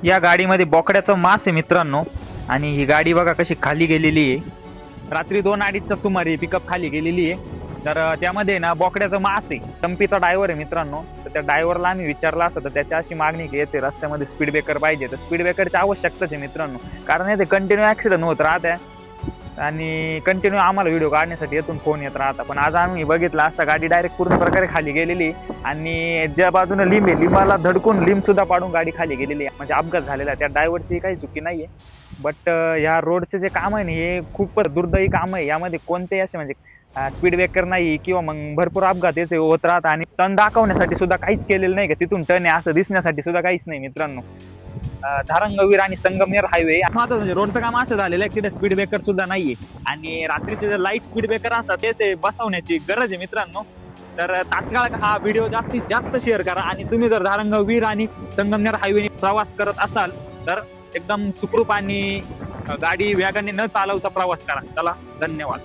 या गाडीमध्ये बोकड्याचं मांस आहे मित्रांनो. आणि ही गाडी बघा कशी खाली गेलेली आहे. रात्री 2:30च्या सुमारे पिकअप खाली गेलेली आहे. तर त्यामध्ये ना बोकड्याचं मांस आहे. टंपीचा ड्रायव्हर आहे मित्रांनो. तर त्या ड्रायव्हरला आम्ही विचारलं असं तर त्याची अशी मागणी की येते रस्त्यामध्ये स्पीड ब्रेकर पाहिजे. तर स्पीड ब्रेकरची आवश्यकताच आहे मित्रांनो, कारण येते कंटिन्यू ऍक्सिडेंट होत राहत्या आणि कंटिन्यू आम्हाला व्हिडिओ काढण्यासाठी येथून फोन येत राहता. पण आज आम्ही बघितलं असं गाडी डायरेक्ट पूर्ण प्रकारे खाली गेलेली आणि ज्या बाजूने लिंब आहे लिंबाला धडकून लिंब सुद्धा पाडून गाडी खाली गेलेली आहे. म्हणजे अपघात झालेला आहे. त्या ड्रायव्हरची काही चुकी नाहीये. बट ह्या रोडचे जे काम आहे ना हे खूप दुर्दैवी काम आहे. यामध्ये कोणतेही असे म्हणजे स्पीड ब्रेकर नाही किंवा मग भरपूर अपघात येते होत राहत आणि टर्न दाखवण्यासाठी सुद्धा काहीच केलेलं नाही का तिथून टर्न आहे असं दिसण्यासाठी सुद्धा काहीच नाही मित्रांनो. धारंगवीर आणि संगमनेर हायवे महत्वाचं म्हणजे रोडचं काम असं झालेलं आहे की स्पीड ब्रेकर सुद्धा नाहीये आणि रात्रीचे जे लाईट स्पीड ब्रेकर असतात ते बसवण्याची गरज आहे मित्रांनो. तर तात्काळ हा व्हिडिओ जास्तीत जास्त शेअर करा आणि तुम्ही जर धारंगवीर आणि संगमनेर हायवे प्रवास करत असाल तर एकदम सुखरूप आणि गाडी वेगाने न चालवता प्रवास करा. चला, धन्यवाद.